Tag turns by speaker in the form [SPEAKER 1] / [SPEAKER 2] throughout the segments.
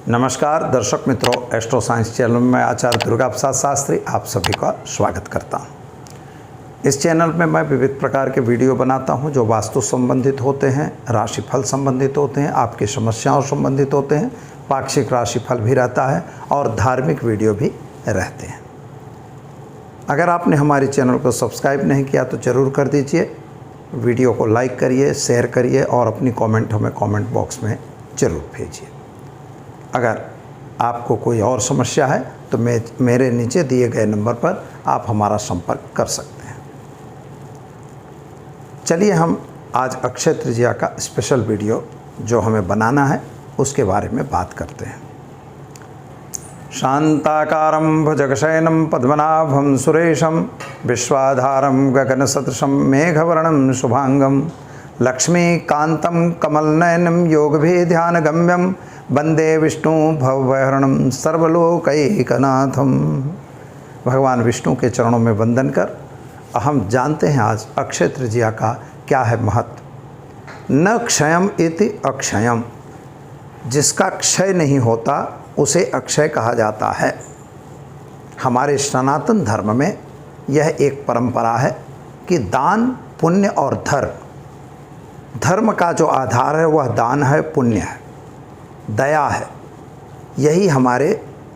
[SPEAKER 1] नमस्कार दर्शक मित्रों, एस्ट्रो साइंस चैनल में आचार्य दुर्गा प्रसाद शास्त्री आप सभी का स्वागत करता हूं। इस चैनल में मैं विविध प्रकार के वीडियो बनाता हूं जो वास्तु संबंधित होते हैं, राशिफल संबंधित होते हैं, आपकी समस्याओं संबंधित होते हैं, पाक्षिक राशिफल भी रहता है और धार्मिक वीडियो भी रहते हैं। अगर आपने हमारे चैनल को सब्सक्राइब नहीं किया तो ज़रूर कर दीजिए, वीडियो को लाइक करिए, शेयर करिए और अपनी कमेंट हमें कमेंट बॉक्स में ज़रूर भेजिए। अगर आपको कोई और समस्या है तो मेरे नीचे दिए गए नंबर पर आप हमारा संपर्क कर सकते हैं। चलिए हम आज अक्षय तृतीया का स्पेशल वीडियो जो हमें बनाना है उसके बारे में बात करते हैं। शांताकारं भुजगशयनं पद्मनाभं सुरेशं विश्वाधारं गगनसदृशं मेघवर्णं शुभांगं लक्ष्मीकान्तं कमलनयनं योगभिध्यानगम्यं वंदे विष्णु भवभयहरणं सर्वलोकैकनाथं। भगवान विष्णु के चरणों में वंदन कर हम जानते हैं आज अक्षय तृतीया का क्या है महत्व। न क्षयम इति अक्षयम, जिसका क्षय नहीं होता उसे अक्षय कहा जाता है। हमारे सनातन धर्म में यह एक परंपरा है कि दान, पुण्य और धर्म का जो आधार है वह दान है, पुण्य है, दया है। यही हमारे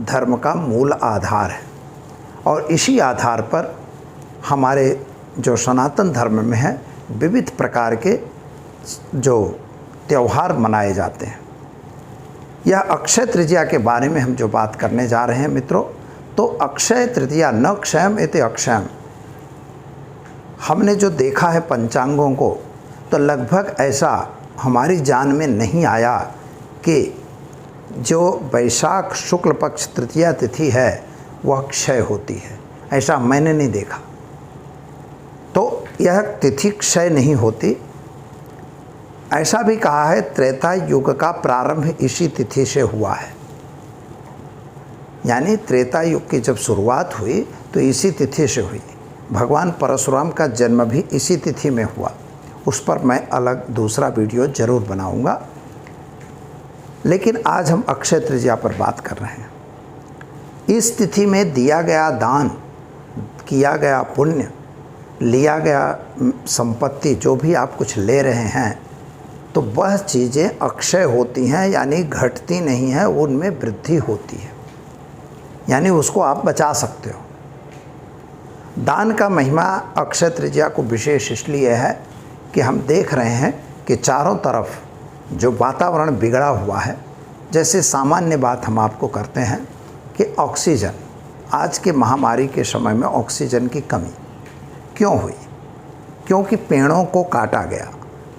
[SPEAKER 1] धर्म का मूल आधार है और इसी आधार पर हमारे जो सनातन धर्म में है विविध प्रकार के जो त्यौहार मनाए जाते हैं। यह अक्षय तृतीया के बारे में हम जो बात करने जा रहे हैं मित्रों, तो अक्षय तृतीया न क्षयम इति अक्षयम, हमने जो देखा है पंचांगों को तो लगभग ऐसा हमारी जान में नहीं आया कि जो वैशाख शुक्ल पक्ष तृतीया तिथि है वह क्षय होती है, ऐसा मैंने नहीं देखा। तो यह तिथि क्षय नहीं होती। ऐसा भी कहा है त्रेता युग का प्रारंभ इसी तिथि से हुआ है, यानी त्रेता युग की जब शुरुआत हुई तो इसी तिथि से हुई। भगवान परशुराम का जन्म भी इसी तिथि में हुआ, उस पर मैं अलग दूसरा वीडियो ज़रूर बनाऊंगा। लेकिन आज हम अक्षय तृतीया पर बात कर रहे हैं। इस तिथि में दिया गया दान, किया गया पुण्य, लिया गया संपत्ति, जो भी आप कुछ ले रहे हैं तो वह चीज़ें अक्षय होती हैं, यानी घटती नहीं है, उनमें वृद्धि होती है, यानी उसको आप बचा सकते हो। दान का महिमा अक्षय तृतीया को विशेष इसलिए है कि हम देख रहे हैं कि चारों तरफ जो वातावरण बिगड़ा हुआ है, जैसे सामान्य बात हम आपको करते हैं कि ऑक्सीजन, आज के महामारी के समय में ऑक्सीजन की कमी क्यों हुई? क्योंकि पेड़ों को काटा गया।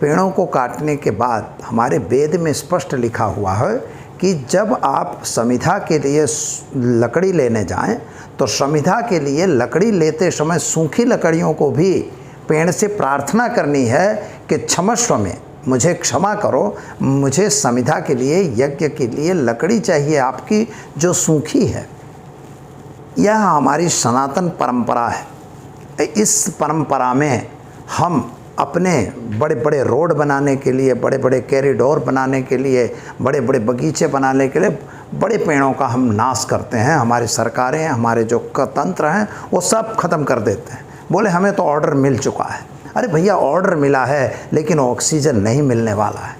[SPEAKER 1] पेड़ों को काटने के बाद हमारे वेद में स्पष्ट लिखा हुआ है कि जब आप समिधा के लिए लकड़ी लेने जाएं तो समिधा के लिए लकड़ी लेते समय सूखी लकड़ियों को भी पेड़ से प्रार्थना करनी है कि क्षमस्व में, मुझे क्षमा करो, मुझे समिधा के लिए, यज्ञ के लिए लकड़ी चाहिए आपकी जो सूखी है। यह हमारी सनातन परंपरा है। इस परंपरा में हम अपने बड़े बड़े रोड बनाने के लिए, बड़े बड़े कॉरिडोर बनाने के लिए, बड़े बड़े बगीचे बनाने के लिए बड़े पेड़ों का हम नाश करते हैं। हमारी सरकारें, हमारे जो तंत्र हैं वो सब ख़त्म कर देते हैं। बोले हमें तो ऑर्डर मिल चुका है। अरे भैया, ऑर्डर मिला है लेकिन ऑक्सीजन नहीं मिलने वाला है।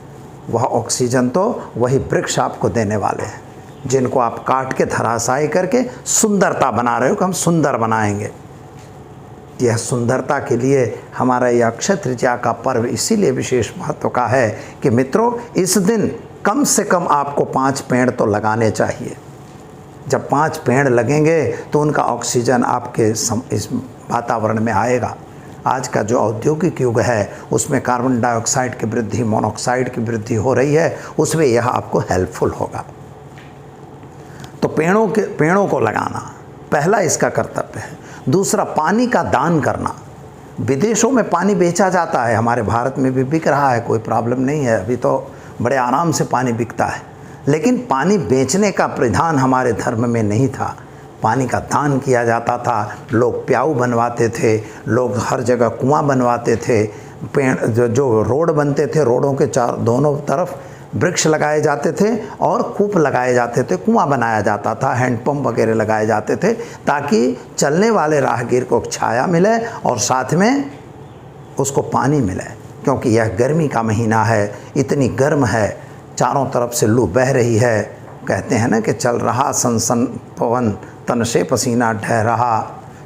[SPEAKER 1] वह ऑक्सीजन तो वही वृक्ष आपको देने वाले हैं, जिनको आप काट के धराशायी करके सुंदरता बना रहे हो कि हम सुंदर बनाएंगे। यह सुंदरता के लिए हमारा यह अक्षय तृतीया का पर्व इसीलिए विशेष महत्व का है कि मित्रों, इस दिन कम से कम आपको 5 पेड़ तो लगाने चाहिए। जब 5 पेड़ लगेंगे तो उनका ऑक्सीजन आपके इस वातावरण में आएगा। आज का जो औद्योगिक युग है उसमें कार्बन डाइऑक्साइड की वृद्धि, मोनोऑक्साइड की वृद्धि हो रही है, उसमें यह आपको हेल्पफुल होगा। तो पेड़ों को लगाना पहला इसका कर्तव्य है। दूसरा, पानी का दान करना। विदेशों में पानी बेचा जाता है, हमारे भारत में भी बिक रहा है, कोई प्रॉब्लम नहीं है, अभी तो बड़े आराम से पानी बिकता है। लेकिन पानी बेचने का प्रधान हमारे धर्म में नहीं था। पानी का दान किया जाता था। लोग प्याऊ बनवाते थे, लोग हर जगह कुआं बनवाते थे, पेड़ जो रोड बनते थे, रोडों के दोनों तरफ वृक्ष लगाए जाते थे और कूप लगाए जाते थे, कुआं बनाया जाता था, हैंडपम्प वगैरह लगाए जाते थे, ताकि चलने वाले राहगीर को छाया मिले और साथ में उसको पानी मिले। क्योंकि यह गर्मी का महीना है, इतनी गर्म है, चारों तरफ से लू बह रही है। कहते हैं ना कि चल रहा सनसन पवन, तन से पसीना ढह रहा,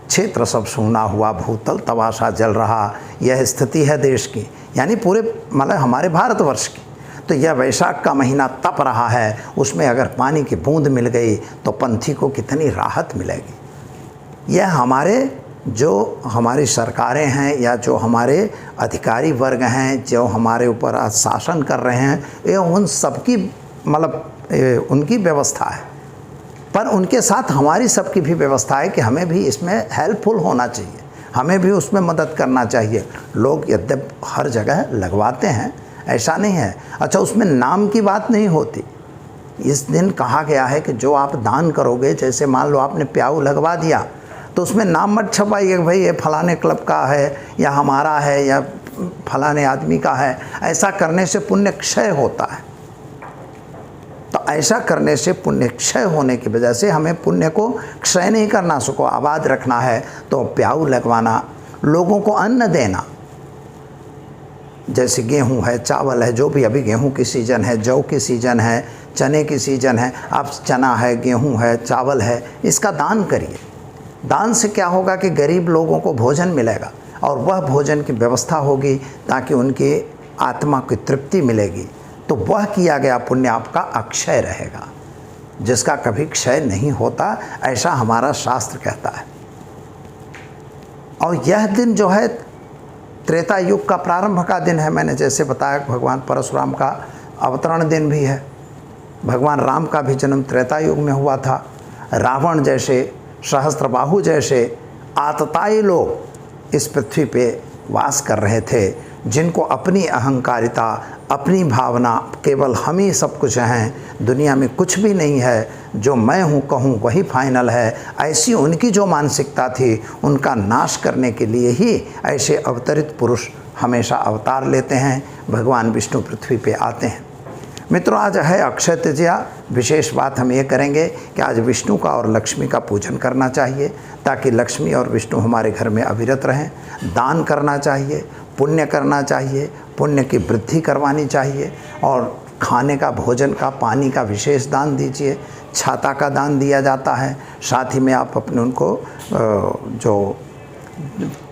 [SPEAKER 1] क्षेत्र सब सूना हुआ, भूतल तवाशा जल रहा। यह स्थिति है देश की, यानी पूरे मतलब हमारे भारतवर्ष की। तो यह वैशाख का महीना तप रहा है, उसमें अगर पानी की बूंद मिल गई तो पंथी को कितनी राहत मिलेगी। यह हमारी सरकारें हैं या जो हमारे अधिकारी वर्ग हैं, जो हमारे ऊपर शासन कर रहे हैं, ये उन सबकी मतलब उनकी व्यवस्था है। पर उनके साथ हमारी सबकी भी व्यवस्था है कि हमें भी इसमें हेल्पफुल होना चाहिए, हमें भी उसमें मदद करना चाहिए। लोग यद्यप हर जगह लगवाते हैं, ऐसा नहीं है। अच्छा, उसमें नाम की बात नहीं होती। इस दिन कहा गया है कि जो आप दान करोगे, जैसे मान लो आपने प्याऊ लगवा दिया, तो उसमें नाम मत छपाइए भाई ये फलाने क्लब का है या हमारा है या फलाने आदमी का है। ऐसा करने से पुण्य क्षय होता है। तो ऐसा करने से पुण्य क्षय होने की वजह से हमें पुण्य को क्षय नहीं करना, उसको आबाद रखना है। तो प्याऊ लगवाना, लोगों को अन्न देना, जैसे गेहूं है, चावल है, जो भी अभी गेहूं की सीज़न है, जौ की सीज़न है, चने की सीज़न है, आप चना है, गेहूं है, चावल है, इसका दान करिए। दान से क्या होगा कि गरीब लोगों को भोजन मिलेगा और वह भोजन की व्यवस्था होगी ताकि उनकी आत्मा की तृप्ति मिलेगी। तो वह किया गया पुण्य आपका अक्षय रहेगा, जिसका कभी क्षय नहीं होता, ऐसा हमारा शास्त्र कहता है। और यह दिन जो है त्रेता युग का प्रारंभ का दिन है। मैंने जैसे बताया भगवान परशुराम का अवतरण दिन भी है। भगवान राम का भी जन्म त्रेता युग में हुआ था। रावण जैसे, सहस्त्रबाहु जैसे आतताई लोग इस पृथ्वी पे वास कर रहे थे, जिनको अपनी अहंकारिता, अपनी भावना, केवल हम ही सब कुछ हैं, दुनिया में कुछ भी नहीं है, जो मैं हूँ कहूँ वही फाइनल है, ऐसी उनकी जो मानसिकता थी, उनका नाश करने के लिए ही ऐसे अवतरित पुरुष हमेशा अवतार लेते हैं। भगवान विष्णु पृथ्वी पे आते हैं। मित्रों, आज है अक्षय तृतीया। विशेष बात हम ये करेंगे कि आज विष्णु का और लक्ष्मी का पूजन करना चाहिए, ताकि लक्ष्मी और विष्णु हमारे घर में अविरत रहें। दान करना चाहिए, पुण्य करना चाहिए, पुण्य की वृद्धि करवानी चाहिए, और खाने का, भोजन का, पानी का विशेष दान दीजिए। छाता का दान दिया जाता है। साथ ही में आप अपने उनको जो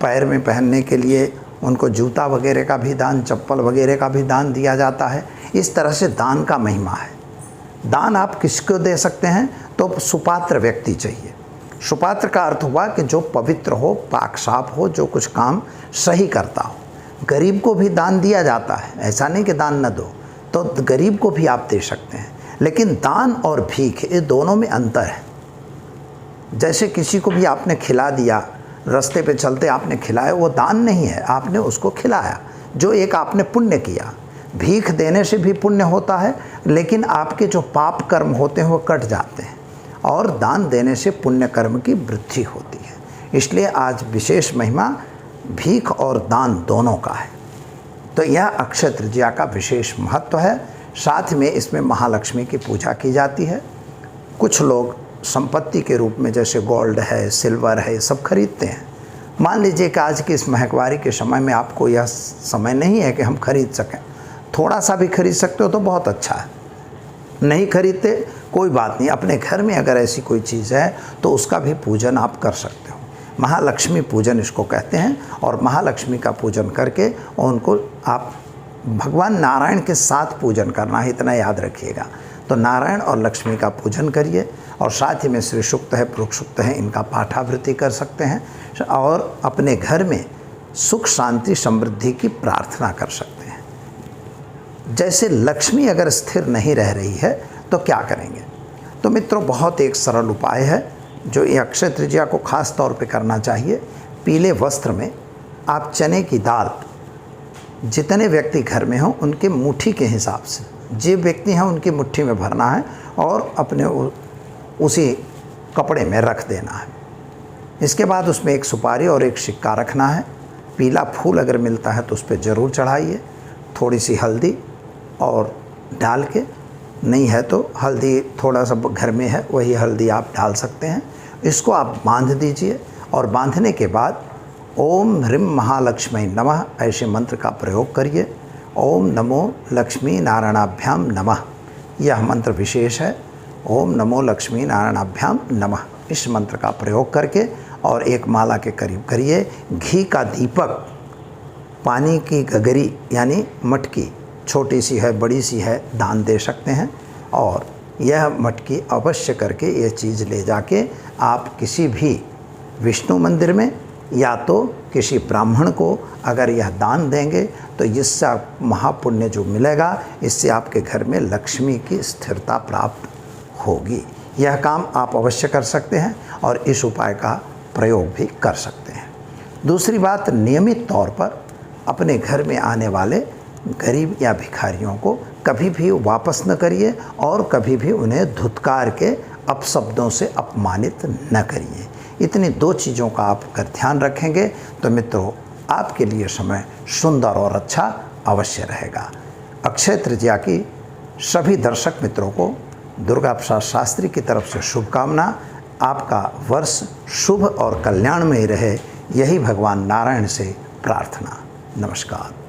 [SPEAKER 1] पैर में पहनने के लिए उनको जूता वगैरह का भी दान, चप्पल वगैरह का भी दान दिया जाता है। इस तरह से दान का महिमा है। दान आप किसको दे सकते हैं? तो सुपात्र व्यक्ति चाहिए। सुपात्र का अर्थ हुआ कि जो पवित्र हो, पाक साफ हो, जो कुछ काम सही करता हो। गरीब को भी दान दिया जाता है, ऐसा नहीं कि दान न दो, तो गरीब को भी आप दे सकते हैं। लेकिन दान और भीख, ये दोनों में अंतर है। जैसे किसी को भी आपने खिला दिया, रास्ते पे चलते आपने खिलाया, वो दान नहीं है, आपने उसको खिलाया, जो एक आपने पुण्य किया। भीख देने से भी पुण्य होता है, लेकिन आपके जो पाप कर्म होते हैं वो कट जाते हैं, और दान देने से पुण्य कर्म की वृद्धि होती है। इसलिए आज विशेष महिमा भीख और दान दोनों का है। तो यह अक्षय तृतीया का विशेष महत्व है। साथ में इसमें महालक्ष्मी की पूजा की जाती है। कुछ लोग संपत्ति के रूप में जैसे गोल्ड है, सिल्वर है, सब खरीदते हैं। मान लीजिए कि आज की इस महंगाई के समय में आपको यह समय नहीं है कि हम खरीद सकें। थोड़ा सा भी खरीद सकते हो तो बहुत अच्छा है। नहीं खरीदते कोई बात नहीं, अपने घर में अगर ऐसी कोई चीज़ है तो उसका भी पूजन आप कर सकते हो। महालक्ष्मी पूजन इसको कहते हैं। और महालक्ष्मी का पूजन करके उनको आप भगवान नारायण के साथ पूजन करना है, इतना याद रखिएगा। तो नारायण और लक्ष्मी का पूजन करिए, और साथ ही में श्री सूक्त है, पुरुष सूक्त है, इनका पाठावृत्ति कर सकते हैं, और अपने घर में सुख शांति समृद्धि की प्रार्थना कर सकते हैं। जैसे लक्ष्मी अगर स्थिर नहीं रह रही है तो क्या करेंगे? तो मित्रों, बहुत एक सरल उपाय है जो ये अक्षय तृतीया को खास तौर पे करना चाहिए। पीले वस्त्र में आप चने की दाल, जितने व्यक्ति घर में हों उनके मुट्ठी के हिसाब से, जो व्यक्ति हैं उनकी मुट्ठी में भरना है और अपने उसी कपड़े में रख देना है। इसके बाद उसमें एक सुपारी और एक सिक्का रखना है। पीला फूल अगर मिलता है तो उस पर ज़रूर चढ़ाइए। थोड़ी सी हल्दी और डाल के, नहीं है तो हल्दी थोड़ा सा घर में है वही हल्दी आप डाल सकते हैं। इसको आप बांध दीजिए और बांधने के बाद ओम ह्रीं महालक्ष्मी नमः ऐसे मंत्र का प्रयोग करिए। ओम नमो लक्ष्मी नारायणाभ्याम नमः, यह मंत्र विशेष है। ओम नमो लक्ष्मी नारायणाभ्याम नमः, इस मंत्र का प्रयोग करके और एक माला के करीब करिए। घी का दीपक, पानी की गगरी यानी मटकी, छोटी सी है बड़ी सी है, दान दे सकते हैं। और यह मटकी अवश्य करके ये चीज़ ले जाके आप किसी भी विष्णु मंदिर में या तो किसी ब्राह्मण को अगर यह दान देंगे तो इससे महापुण्य जो मिलेगा, इससे आपके घर में लक्ष्मी की स्थिरता प्राप्त होगी। यह काम आप अवश्य कर सकते हैं और इस उपाय का प्रयोग भी कर सकते हैं। दूसरी बात, नियमित तौर पर अपने घर में आने वाले गरीब या भिखारियों को कभी भी वापस न करिए और कभी भी उन्हें धुतकार के अपशब्दों से अपमानित न करिए। इतनी 2 चीज़ों का आप अगर ध्यान रखेंगे तो मित्रों आपके लिए समय सुंदर और अच्छा अवश्य रहेगा। अक्षय तृतीया की सभी दर्शक मित्रों को दुर्गा प्रसाद शास्त्री की तरफ से शुभकामना। आपका वर्ष शुभ और कल्याणमय रहे, यही भगवान नारायण से प्रार्थना। नमस्कार।